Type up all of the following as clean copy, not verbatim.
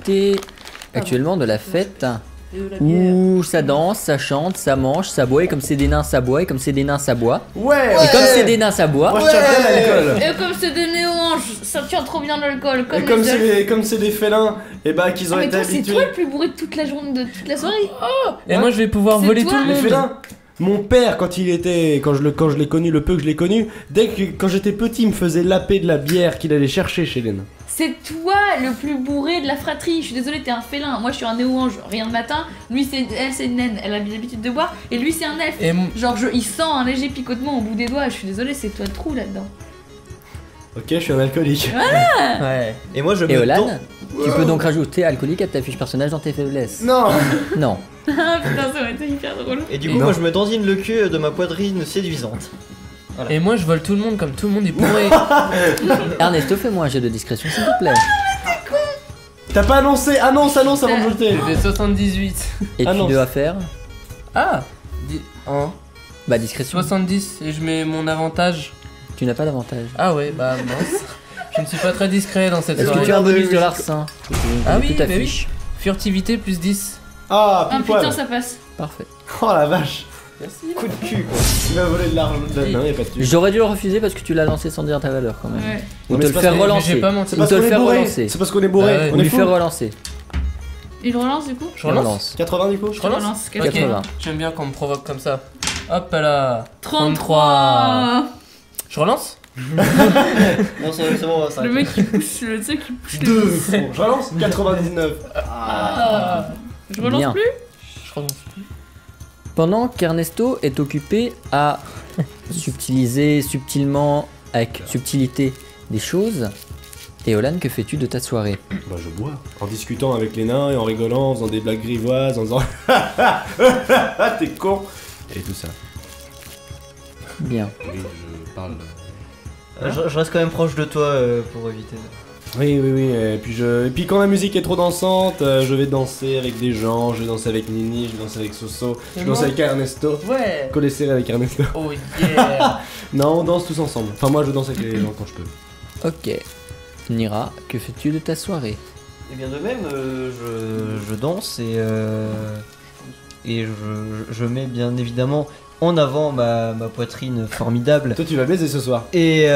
profiter actuellement de la fête où ça danse, ça chante, ça mange, ça boit, et comme c'est des nains, ça boit, et comme c'est des nains, ça boit. Ouais. Et comme c'est des nains, ça boit. Moi je tiens bien l'alcool. Et comme c'est des néo-anges, ça tient trop bien l'alcool. Et comme c'est des félins, et bah qu'ils ont mais été toi, c'est habitués. toi le plus bourré de toute la journée, de toute la soirée. Et moi je vais pouvoir C'est voler toi. tout le Les monde. félins. Mon père, quand je l'ai connu, le peu que je l'ai connu, quand j'étais petit, il me faisait laper de la bière qu'il allait chercher chez les nains. C'est toi le plus bourré de la fratrie. Je suis désolée, t'es un félin. Moi, je suis un néo-ange. Rien le matin. Lui, elle, c'est une naine. Elle a l'habitude de boire. Et lui, c'est un elfe. Et Genre, il sent un léger picotement au bout des doigts. Je suis désolée, c'est toi le trou là-dedans. Ok, je suis un alcoolique. Ouais. Et moi je Et me Olan, tourne. tu peux donc rajouter alcoolique à ta fiche personnage dans tes faiblesses. Non. Non. Ah putain, ça aurait été hyper drôle. Et du coup, Non. moi je me dandine le cul de ma poitrine séduisante. Et moi je vole tout le monde comme tout le monde est bourré. Ernesto, fais-moi un jet de discrétion, s'il te plaît. T'as pas annoncé. Annonce avant de jeter. J'ai fait 78. Et Ah non. tu dois faire Ah bah discrétion. 70 et je mets mon avantage. Tu n'as pas d'avantage. Ah ouais, bah mince. Je ne suis pas très discret dans cette Est-ce que soirée. tu as un bonus de larcin? Ah oui, tu mais t'affiches. Furtivité plus 10. Ah, Ah pile poil. putain, ça passe. Parfait. Oh la vache. Merci. Coup de cul quoi. Il m'a volé de l'argent. Non, y'a pas de thune. J'aurais dû le refuser parce que tu l'as lancé sans dire ta valeur quand même. Ouais. Ou Non, te mais le c'est faire parce que- relancer. J'ai pas menti. C'est Ou parce te qu'on le est faire bourré. relancer. C'est parce qu'on est bourré. Bah ouais. On Ou est lui fou. faire relancer. Il relance du coup Je relance. Relance. 80 du coup. Je relance. relance. Ok. 80. J'aime bien qu'on me provoque comme ça. Hop là. 33. Je relance. Non, c'est bon, ça. Le mec qui pousse, le tu sais qui pousse les 2. pouces. Bon, je relance. 99. Ah. Je relance Bien. plus. Je relance. Pendant qu'Ernesto est occupé à subtiliser subtilement, avec subtilité, des choses, et Olan, que fais-tu de ta soirée? Bah je bois. En discutant avec les nains et en rigolant, en faisant des blagues grivoises, en disant t'es con. Et tout ça. Bien. Oui, je parle. Je reste quand même proche de toi pour éviter. Oui, oui, oui. Et puis quand la musique est trop dansante, je vais danser avec des gens. Je vais danser avec Nini, je vais danser avec Soso, je vais Et danser moi avec Ernesto. Ouais. Coller serré avec Ernesto. Oh yeah. Non, on danse tous ensemble. Enfin, moi je danse avec les gens quand je peux. Ok. Nira, que fais-tu de ta soirée? Et bien de même, je danse et je mets bien évidemment en avant ma poitrine formidable. Toi, tu vas baiser ce soir. Et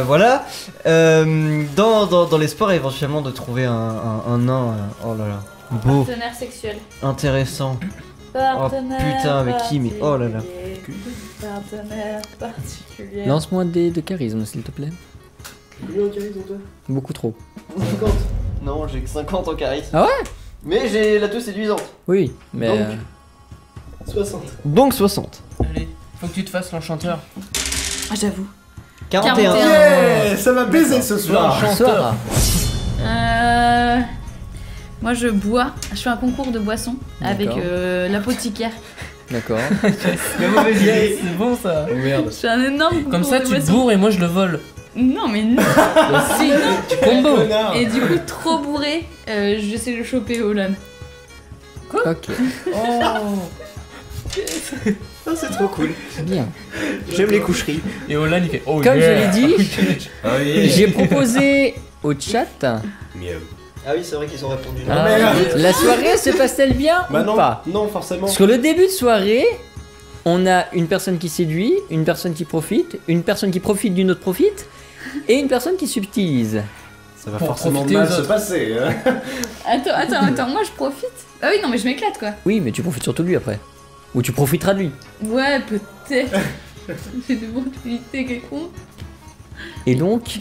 voilà, dans l'espoir éventuellement de trouver un nain, oh là là, beau, Partenaire sexuel. intéressant. Partenaire putain, avec qui, mais oh là là. Partenaire particulier. Lance-moi un dé de charisme, s'il te plaît. Combien de charisme toi Beaucoup trop. 50. Non, j'ai que 50 en charisme. Ah ouais? Mais j'ai la toux séduisante. Oui, mais... Donc. 60. Donc 60. Allez, faut que tu te fasses l'enchanteur. Ah, j'avoue. 41. 41. Yeah, ça va baiser ce soir. Bonsoir. Moi, je bois. Je fais un concours de boissons avec D'accord. l'apothicaire. D'accord. La mauvaise idée. C'est bon ça. Oh merde. Je fais un énorme concours Comme ça de tu te boissons. bourres et moi je le vole. Non, mais non. Si, tu combo. Connard. Et du coup, trop bourré, j'essaie de choper Olan. Ok. Oh. Ah, c'est trop cool. Bien. J'aime les coucheries. Et Olan il fait oh Comme yeah. je l'ai dit, Ah oui. j'ai proposé au chat, Mieux. Ah oui, c'est vrai qu'ils ont répondu. Ah, merde. la soirée se passe-t-elle bien Bah ou non, pas? non, forcément. Sur le début de soirée, on a une personne qui séduit, une personne qui profite, une personne qui profite d'une autre profite, et une personne qui subtilise. Ça va Pour forcément profiter mal aux se autres. passer. Hein. Attends, moi je profite. Ah oui, non, mais je m'éclate quoi. Oui, mais tu profites surtout de lui après. Ou tu profiteras de lui. Ouais, peut-être. J'ai des opportunités quelconques. Et donc,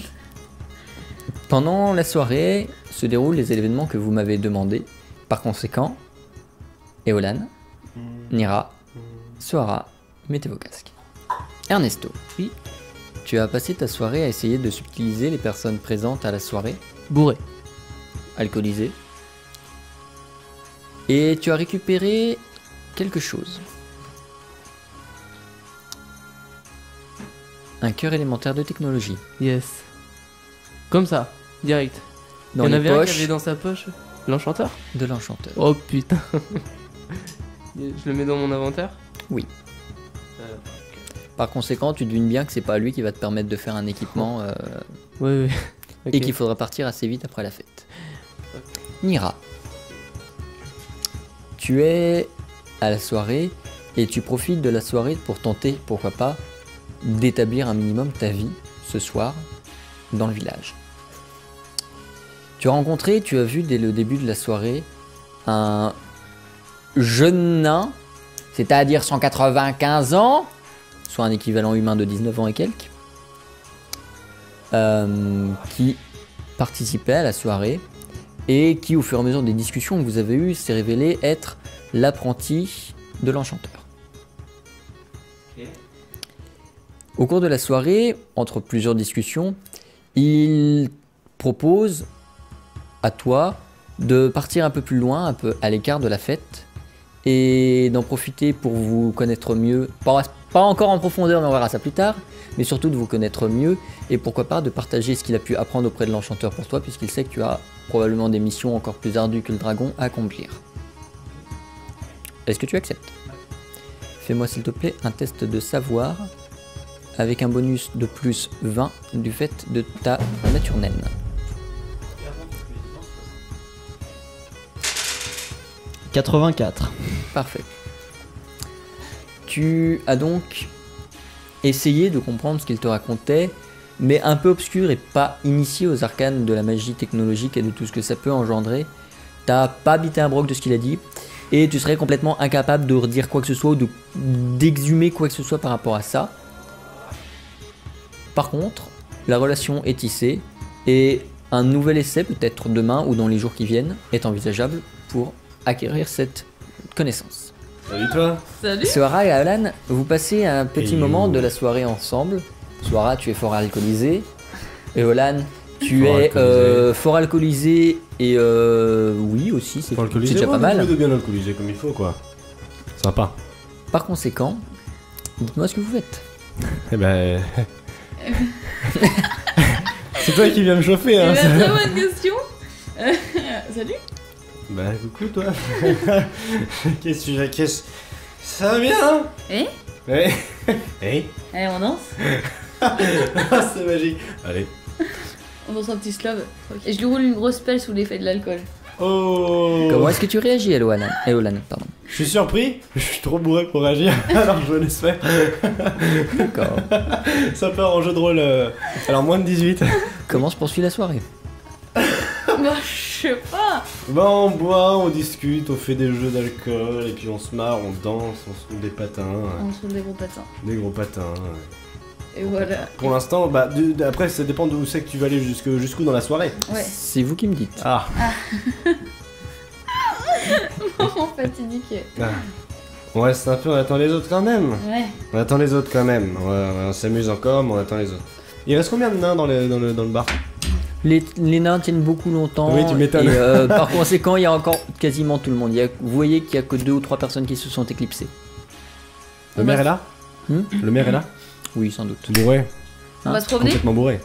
pendant la soirée, se déroulent les événements que vous m'avez demandé. Par conséquent, Eolan, Nira, Soara, mettez vos casques. Ernesto, Oui. tu as passé ta soirée à essayer de subtiliser les personnes présentes à la soirée, Bourré. alcoolisées. Et tu as récupéré quelque chose. Un cœur élémentaire de technologie. Yes. Comme ça, direct. Dans Il y en les avait un qui poches avait dans sa poche. L'enchanteur. de l'enchanteur. Oh putain. Je le mets dans mon inventaire. Par conséquent, tu devines bien que c'est pas lui qui va te permettre de faire un équipement Ouais. et qu'il faudra partir assez vite après la fête. Nira, tu es à la soirée et tu profites de la soirée pour tenter, pourquoi pas, d'établir un minimum ta vie ce soir dans le village. Tu as vu dès le début de la soirée un jeune nain, c'est-à-dire 195 ans, soit un équivalent humain de 19 ans et quelques, qui participait à la soirée et qui, au fur et à mesure des discussions que vous avez eues, s'est révélé être l'apprenti de l'enchanteur. Au cours de la soirée, entre plusieurs discussions, il propose à toi de partir un peu plus loin, un peu à l'écart de la fête, et d'en profiter pour vous connaître mieux, pas encore en profondeur, mais on verra ça plus tard, mais surtout de vous connaître mieux, et pourquoi pas de partager ce qu'il a pu apprendre auprès de l'enchanteur pour toi, puisqu'il sait que tu as probablement des missions encore plus ardues que le dragon à accomplir. Est-ce que tu acceptes? Fais-moi s'il te plaît un test de savoir, avec un bonus de plus 20 du fait de ta nature naine. « 84. Parfait. Tu as donc essayé de comprendre ce qu'il te racontait, mais un peu obscur et pas initié aux arcanes de la magie technologique et de tout ce que ça peut engendrer. T'as pas bité un broc de ce qu'il a dit, et tu serais complètement incapable de redire quoi que ce soit ou d'exhumer quoi que ce soit par rapport à ça. Par contre, la relation est tissée, et un nouvel essai, peut-être demain ou dans les jours qui viennent, est envisageable pour acquérir cette connaissance. Salut toi. Salut. Soara et Alan, vous passez un petit Et moment you. de la soirée ensemble. Soara, tu es fort alcoolisé. Et Alan, tu Fort es alcoolisé. fort alcoolisé. Et oui, aussi, c'est déjà pas mal. De bien alcoolisé comme il faut quoi. Sympa. Par conséquent, dites-moi ce que vous faites. Eh ben. C'est toi qui viens me chauffer hein. Eh ben, très bonne question. Salut. Bah coucou toi. Qu'est-ce ça va bien? Eh Ouais. Hey. Allez, on danse. C'est magique. Allez. On danse un petit slove. Et je lui roule une grosse pelle sous l'effet de l'alcool. Oh. Comment est-ce que tu réagis, Eolan? Pardon. Je suis surpris. Je suis trop bourré pour réagir. Alors je laisse faire. D'accord. Ça part en jeu de rôle. Alors moins de 18. Comment se poursuit la soirée? Bah, je sais pas. Bah on boit, on discute, on fait des jeux d'alcool et puis on se marre, on danse, on se roule des patins. On se roule des gros patins. Des gros patins. Et voilà. Pour l'instant, bah après ça dépend d'où c'est que tu vas aller jusqu'où dans la soirée. Ouais. C'est vous qui me dites. Ah. Moment fatidique. On reste un peu, on attend les autres quand même. Ouais. On attend les autres quand même. On s'amuse encore, mais on attend les autres. Il reste combien de nains dans le bar? Les nains tiennent beaucoup longtemps. Oui, tu m'étonnes. Et par conséquent, il y a encore quasiment tout le monde. Vous voyez qu'il y a que 2 ou 3 personnes qui se sont éclipsées. Le maire est là? Le maire est là? Oui, sans doute. Bourré. On va se promener. Complètement bourré. va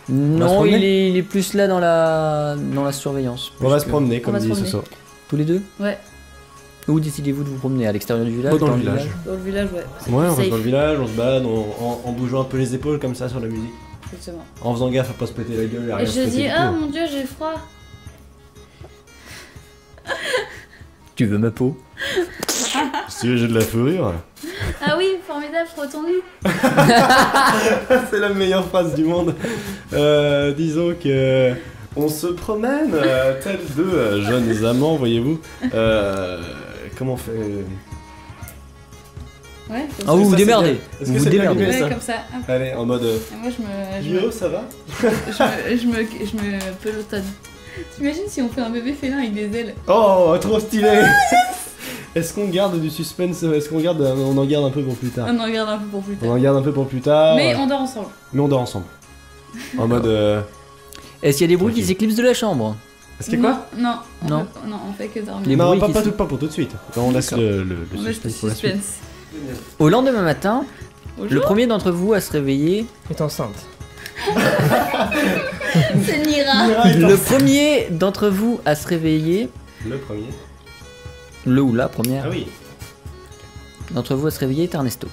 se Non, promener il est plus là dans la surveillance. On va plus se que- promener, On comme va se dit promener. Soso. Tous les deux? Ouais. Où décidez-vous de vous promener? À l'extérieur du village? Oh, dans le village. Dans le village, ouais. C'est Ouais, on plus reste dans le safe. village, on se balade en bougeant un peu les épaules comme ça sur la musique. Exactement. En faisant gaffe à pas se péter la gueule. à Et rien se je péter dis, du ah tout. mon dieu, j'ai froid. Tu veux ma peau? Si tu veux, j'ai de la fourrure. Ah oui, formidable, trop tendu. C'est la meilleure phrase du monde. Disons que on se promène tels deux jeunes amants, voyez-vous. Comment on fait? Ouais, comme Ah, ça. vous vous ça, c'est démerdez. bien. Est-ce Vous que vous c'est bien démerdez. animé, Ouais, ça comme ça. Hop. Allez, en mode. Et moi, Yo, ça va? je me pelotonne. T'imagines si on fait un bébé félin avec des ailes? Oh, trop stylé. Est-ce qu'on garde du suspense? Est-ce qu'on garde, on en garde un peu pour plus tard? On en regarde un peu pour plus On tard. en garde un peu pour plus tard. Mais on dort ensemble. Mais on dort ensemble. En mode. Est-ce qu'il y a des bruits qui Tranquille. s'éclipsent de la chambre? Est-ce qu'il y a quoi? Non. Non. Non, on fait que dormir. Les Non, bruits pas, qui pas, se- tout, pas pour tout de suite. On laisse D'accord. le On laisse le suspense pour la suite. suspense. Au lendemain matin, Bonjour. le premier d'entre vous à se réveiller, Est enceinte. C'est Nira. le premier d'entre vous à se réveiller, Le premier. le ou la première Ah oui. d'entre vous à se réveiller est Ernesto.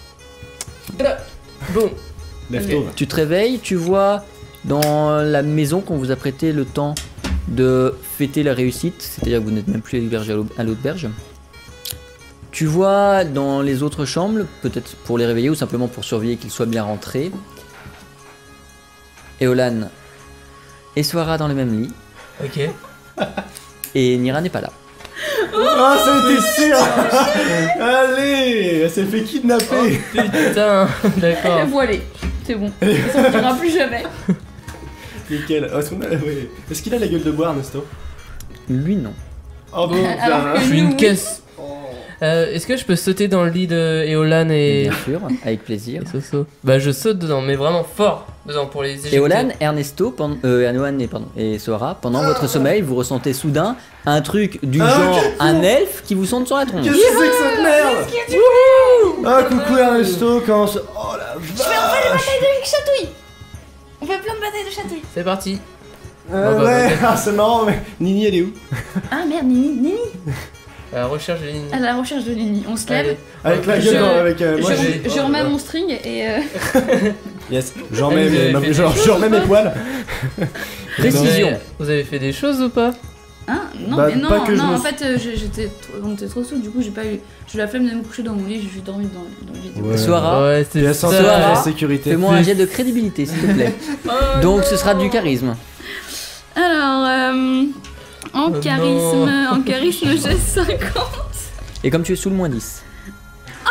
Bon, Leftover. Tu te réveilles, tu vois dans la maison qu'on vous a prêté le temps de fêter la réussite, c'est-à-dire que vous n'êtes même plus hébergé à l'auberge. Tu vois dans les autres chambres, peut-être pour les réveiller ou simplement pour surveiller qu'ils soient bien rentrés, Eolan et Soara dans le même lit, Ok. et Nira n'est pas là. Ah, ça a été sûr. Allez, elle s'est fait kidnapper. Putain, d'accord. Voilé. C'est bon. Ça ne sortira plus jamais. Nickel. Est-ce qu'il a la gueule de boire, Nesto? Lui non. Oh bon, Alors que Je suis nous, une oui. caisse. Est-ce que je peux sauter dans le lit de Eolan et Bien sûr, avec plaisir. Soso? Bah je saute dedans, mais vraiment fort dedans pour les éjecter. Eolan, Ernesto, Eolan et Soara, pendant votre sommeil, vous ressentez soudain un truc du genre un elfe qui vous sonde sur la tronche. qu'est-ce que c'est que cette merde? Ah, coucou Ernesto, comment ça... Oh la vache. Bataille de chatouille. On fait plein de batailles de chatouille. C'est parti. Ouais, ah, c'est marrant, mais Nini, elle est où? Ah merde, Nini. À la recherche de Nini. À la recherche de Nini. On se lève. Allez. Avec la Je- gueule, avec... moi, Je remets mon string et Yes, je remets Allez, vous avez fait je remets mes poils. Précision. Vous avez fait des choses ou pas? hein non Bah, mais non pas que je non me en fait on était trop sous, du coup j'ai pas eu la flemme de me coucher dans mon lit, j'ai juste dormi dans le lit. Ouais. Soara, Ouais, Et c'est elle ça. sentait la Soara, sécurité. fais-moi un jet de crédibilité s'il te plaît. Donc ce sera du charisme. Alors en Oh charisme j'ai 50. Et comme tu es sous le moins 10.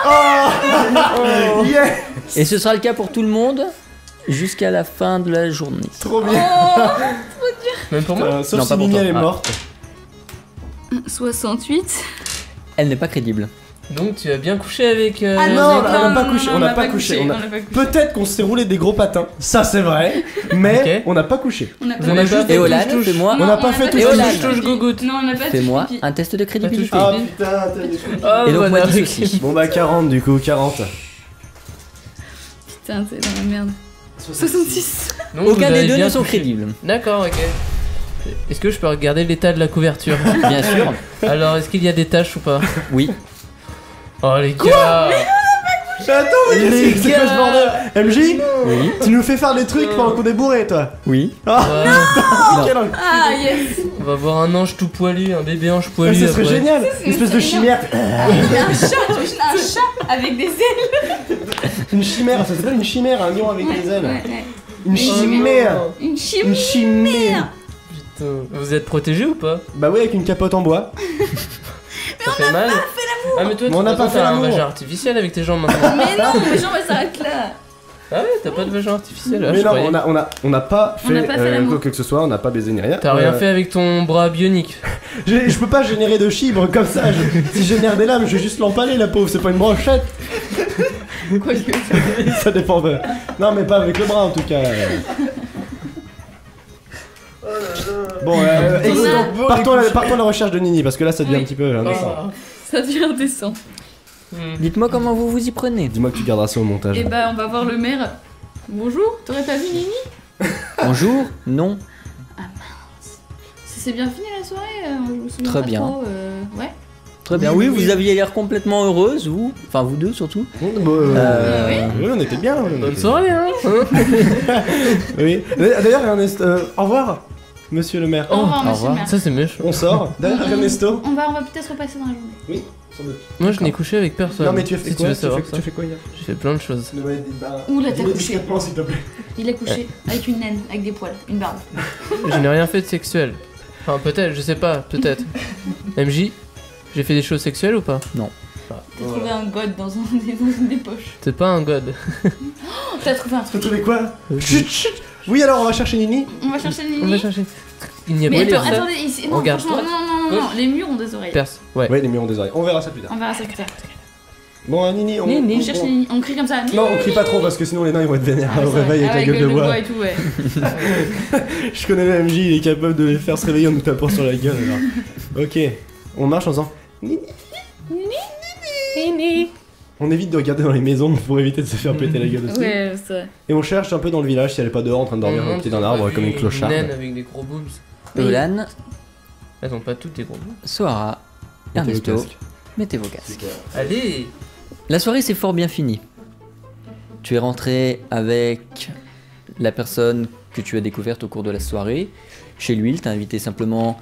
Oh, yeah. Et ce sera le cas pour tout le monde jusqu'à la fin de la journée. Trop bien. Même pour moi? Sauf Non, si pas pour Nini toi. elle est Ah. morte. 68. Elle n'est pas crédible. Donc tu as bien couché avec. Ah non, on n'a pas couché, on n'a pas pas couché, on a- pas couché. Peut-être qu'on s'est roulé des gros patins, ça c'est vrai, mais Ok. on n'a pas couché. On a Vous pas avez couché. pas fait Eolan, touche-touche? fais-moi On n'a pas fait touche touche-touche. Eolan. pipi. Touche-gougoute. Non, on n'a pas fais-moi touche pipi. un test de crédibilité. Pas Ah touche-pipi. putain, t'as des trucs. Ah, Et donc moi voilà. 10 aussi. Bon bah 40 du coup, 40. Putain, c'est dans la merde. 66. Donc, vous Aucun avez des deux bien ne sont couché. crédibles. D'accord, ok. Est-ce que je peux regarder l'état de la couverture? Bien sûr. Alors, est-ce qu'il y a des taches ou pas? Oui. Oh les gars! Mais attends, mais qu'est-ce que c'est quoi ce bordel? MJ, Oui. tu nous fais faire des trucs pendant qu'on est bourré toi. Oui. Ah, Ouais, quel enculé. Ah yes. on va voir un ange tout poilu, un bébé ange Ouais, poilu. ça serait après. génial, une espèce de chimère. Il y a un chat, t'imagines un chat avec des ailes. Une chimère, ça s'appelle une chimère, un lion avec des ailes. Ouais. Une chimère. Une Une chimère. chimère. Putain, vous êtes protégé ou pas? Bah oui, avec une capote en bois. Ça fait mal? Ah mais toi, Mais on n'a pas fait t'as un l'amour. vagin artificiel avec tes jambes maintenant. Mais non, mes jambes elles s'arrêtent là. Ah ouais, t'as pas de vagin artificiel là, Mais je non, croyais. on n'a pas On n'a fait, pas fait l'amour. quoi que ce soit, on n'a pas baisé ni rien. T'as rien fait avec ton bras bionique. Je peux pas générer de fibres comme ça. Si je génère des lames, je vais juste l'empaler, la pauvre. C'est pas une brochette. Quoi que. Ça dépend. Non, mais pas avec le bras en tout cas. Bon, écoute, partons à la recherche de Nini parce que là ça devient Oui. un petit peu indécent. Ah. Ça devient indécent. Dites-moi comment vous vous y prenez. Dis-moi que tu garderas ça au montage. Et bah, on va voir le maire. Bonjour, t'aurais pas vu Nini? Bonjour. Non. C'est bien fini la soirée, je me souviens Très pas bien. trop, ouais. Très bien. Oui, vous aviez l'air complètement heureuse, vous. Enfin, vous deux surtout. Bon, oui, on était bien. Bonne soirée hein. Oui. D'ailleurs, Ernest, au revoir, monsieur le maire. Au revoir, au monsieur revoir. le maire. Ça c'est méchant. On sort. D'ailleurs, Ernesto. On va peut-être repasser dans la journée. Oui, sans doute. Moi je n'ai couché avec personne. Non, mais tu as fait si quoi tu veux savoir ça. tu fais quoi hier J'ai fait plein de choses. Ouh là, t'as Dis-le couché. discrètement, s'il te plaît. Il a couché avec une naine, avec des poils, une barbe. Je n'ai rien fait de sexuel. Enfin peut-être, je sais pas, peut-être. MJ, j'ai fait des choses sexuelles ou pas? Non. T'as trouvé un god dans une des poches. C'est pas un god. Oh, t'as trouvé un Tu truc. trouvais quoi Chut, chut. Oui, alors on va chercher Nini. On va chercher Nini. On va chercher. Il n'y a Mais pas attends, les attendez, ici. Non, Regarde, franchement, toi. non, les murs ont des oreilles. perse. Ouais. Ouais, les murs ont des oreilles. On verra ça plus tard. On verra ça plus tard. Bon, Nini, on. Nini. On cherche Nini. On crie comme ça. Non, on crie pas trop parce que sinon les nains ils vont être vénères Ah, au c'est vrai. réveil Ah, avec la gueule de bois. et tout, ouais. Je connais le MJ, il est capable de les faire se réveiller en nous tapant sur la gueule alors. Ok, on marche en faisant. Nini. On évite de regarder dans les maisons pour éviter de se faire péter la gueule aussi. Ouais, c'est vrai. Et on cherche un peu dans le village si elle est pas dehors en train de dormir au pied d'un arbre comme une Une clocharde. naine avec des gros boobs. Eolan, Elles ont pas toutes des gros boobs. Soara, Mettez le Ernesto, casque. mettez vos casques. Allez. La soirée s'est fort bien finie. Tu es rentré avec la personne que tu as découverte au cours de la soirée chez lui. Il t'a invité simplement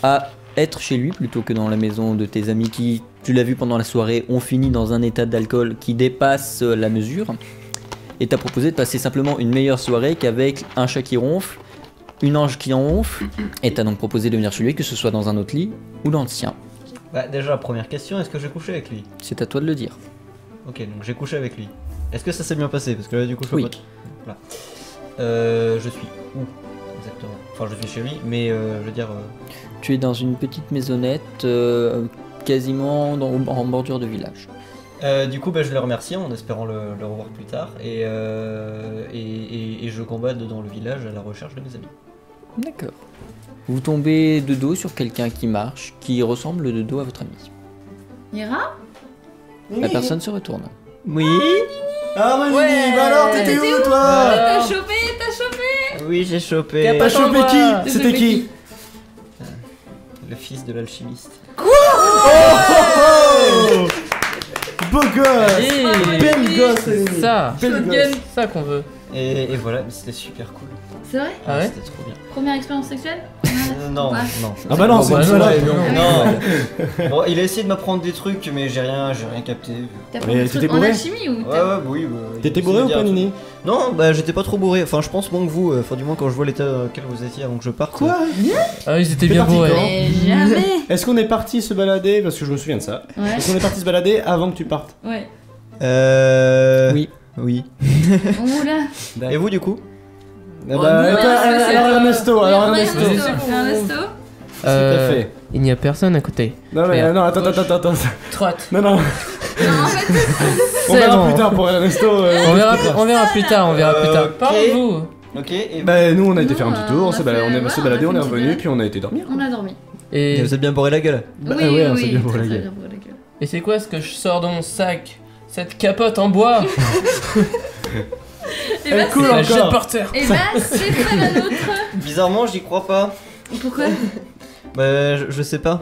à être chez lui plutôt que dans la maison de tes amis qui, tu l'as vu pendant la soirée, ont fini dans un état d'alcool qui dépasse la mesure. Et t'a proposé de passer simplement une meilleure soirée qu'avec un chat qui ronfle, une ange qui ronfle, et t'a donc proposé de venir chez lui, que ce soit dans un autre lit ou dans le sien. Bah, déjà, première question, est-ce que j'ai couché avec lui? C'est à toi de le dire. Ok, donc j'ai couché avec lui. Est-ce que ça s'est bien passé? Parce que là, du coup, je peux Oui. pas. Voilà. Je suis où exactement? Enfin, je suis chez lui, mais je veux dire. Tu es dans une petite maisonnette, quasiment en bordure de village. Du coup, bah, je le remercie en espérant le revoir plus tard. Et je combats dans le village à la recherche de mes amis. D'accord. Vous tombez de dos sur quelqu'un qui marche, qui ressemble de dos à votre ami. Nira? La personne se retourne. Oui. Ah, Nini, Ouais. bah alors, t'étais où, toi T'as chopé, t'as chopé. Oui, j'ai chopé. T'as T'as pas chopé Attends, qui moi. C'était qui Le fils de l'alchimiste. Oh beau gosse Et Belle gosse, Nini. ça, Belle Shotgun. gosse. ça qu'on veut. Et voilà, mais c'était super cool. C'est vrai? Ah ouais? C'était trop bien. Première expérience sexuelle? Non, Ouais. non. Ah bah non, c'est bah une non, salope. Non. Bon, il a essayé de m'apprendre des trucs, mais j'ai rien capté. T'as Mais pris des t'étais trucs en bourré alchimie ou Ouais, t'as... ouais, oui. T'étais bourré ou pas, Nini? Non, bah j'étais pas trop bourré. Enfin, je pense moins que vous. Enfin, du moins quand je vois l'état dans lequel vous étiez avant que je parte. Quoi Ah, ils étaient T'es bien parti bourrés. quand Mais jamais. Est-ce qu'on est parti se balader? Parce que je me souviens de ça. Ouais, Est-ce qu'on est parti se balader avant que tu partes? ouais. Oui. Oui. Oula. Et vous, du coup? Ah bah, non, toi, parce que c'est- alors Ernesto, alors Oui, Ernesto. Ernesto. Tout à fait. Il n'y a personne à côté. Non mais Merde. non, attends. Trotte. Non, non. Non, en fait, On C'est verra bon. plus tard pour Ernesto. On verra plus tard, on verra plus tard. Ok. Parlez-vous. Ok, et Bah nous on a été Non, faire un petit tour, on s'est baladé, voilà, s'est baladé, on a on est fait une revenu, petite puis on a été dormir. on a dormi. Et, vous êtes bien bourré la gueule. Bah oui, ouais, on oui, s'est bien bourré la très gueule. bien bourré la gueule. et c'est quoi ce que je sors de mon sac? Cette capote en bois. Et Elle bah, coule La jette encore. par terre. Et bah, c'est pas la nôtre. Bizarrement, j'y crois pas. Pourquoi? Bah, je sais pas.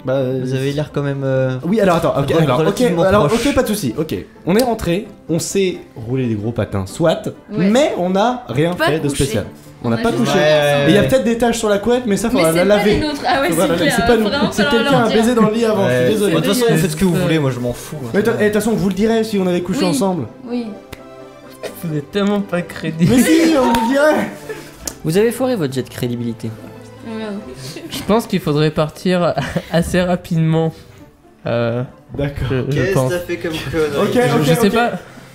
Bah, Vous avez l'air quand même. Oui, alors attends, ok, Relativement alors, proche. ok, pas de soucis, ok. On est rentré, on s'est roulé des gros patins, soit, Ouais. mais on n'a rien Pas fait de couché. spécial. On n'a pas juste touché. dormi ensemble. Et il y a peut-être des taches sur la couette, mais ça Mais faudra c'est la pas les laver. nôtres. Ah ouais, Faudra la c'est laver. clair. C'est pas nous. Vraiment, C'est falloir quelqu'un leur a dire. baisé dans le lit avant, je Ouais. suis désolé. Bon, de toute façon, vous dégueulasse. faites ce que vous voulez, moi je m'en fous. hein. Mais de toute façon, vous le direz si on avait couché Oui. ensemble. Oui. Vous êtes tellement pas crédible. Mais si, on vous le dirait. Vous avez foiré votre jet de crédibilité. Merde. Je pense qu'il faudrait partir assez rapidement. D'accord. Je pense. fait comme connerie? Ok, Je sais ok. pas.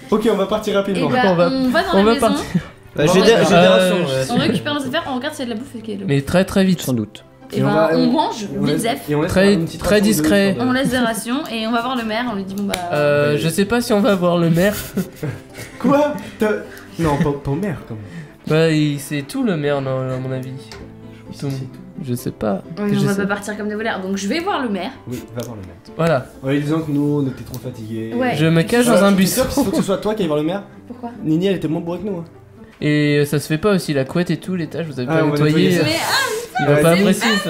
Ok, on va partir Et rapidement. bah, on va- on va dans on la va maison, partir. Bah, j'ai des rations. on récupère nos affaires, on regarde s'il y a de la bouffe et qu'il y a de l'eau. Mais très très vite. Sans doute. Et Et on ben, va- on mange, on laisse- vite et on laisse Très- une petite très ration de- discret. on laisse des rations et on va voir le maire, on lui dit bon bah... Je sais pas si on va voir le maire. Quoi Non, pas mère, quand même. Bah, c'est tout le maire, non, à mon avis. Tout. Je sais pas. Oui, Je on va sais- pas partir comme des voleurs, donc je vais voir le maire. Oui, va voir le maire. Voilà. En lui disant que nous, on était trop fatigués. Ouais. Je me cache dans un T'es bus. sûr qu'il faut que ce soit toi qui aille voir le maire? Pourquoi? Nini, elle était moins bourrée que nous. Hein. Et ça se fait pas aussi, la couette et tout, l'étage, vous avez Ah, pas on va nettoyé. nettoyer ça. Mais Il va Ouais, pas c'est- apprécier ça.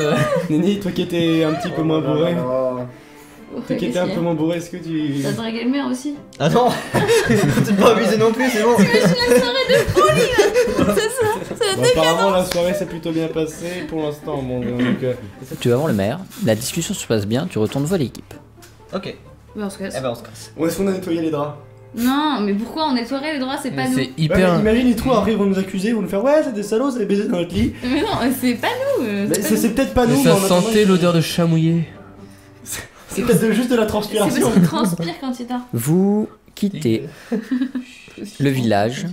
Nini, toi qui étais un petit peu moins bourré. Toi qui étais un peu moins... moins bourré, est-ce que tu. T'as dragué le maire aussi? Ah non. T'es pas abusé non plus, c'est bon. C'est ça, c'est Bon, apparemment, la soirée s'est plutôt bien passée pour l'instant. Bon, donc, Tu vas voir le maire, la discussion se passe bien, tu retournes voir l'équipe. Ok. Mais on se casse. Eh ben on se casse. où est-ce qu'on a nettoyé les draps? Non, mais pourquoi on nettoierait les draps, c'est pas nous. C'est Ouais, hyper. mais imagine les trous après ils vont nous accuser, ils vont nous faire ouais, c'est des salauds, c'est baisé dans notre lit. Mais non, c'est pas nous. Mais pas c'est nous. c'est peut-être pas Mais nous, ça mais en attendant, sentait l'odeur de chat mouillé. c'est peut-être juste de la C'est transpiration. parce qu'il transpire quand il dort. Vous quittez le village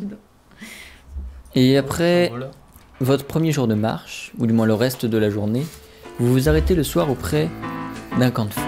et après votre premier jour de marche, ou du moins le reste de la journée, vous vous arrêtez le soir auprès d'un camp de feu.